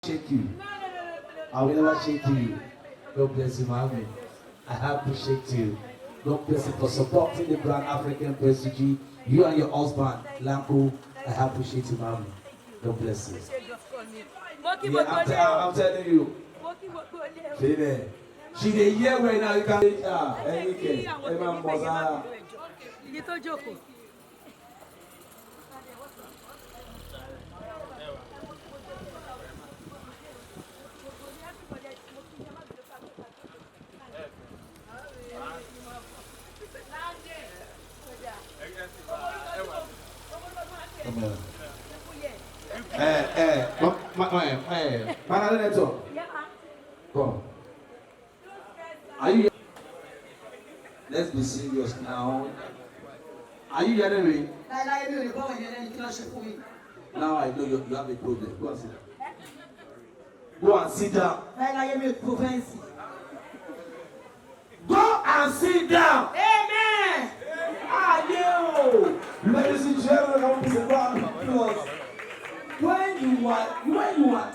Shake you. I will never shake you. God bless you, mommy. I appreciate you. God bless you for supporting the brand African Prestige. You and your husband, Lanko. I appreciate you, mommy. God bless you. Yeah, I'm telling you. She the year right now. You can. Come. Are you? Let's be serious now. Are you hearing me? Now I know you have a problem. Go and sit down. Go and sit down. Go and sit down. Amen. Ladies and gentlemen, when you are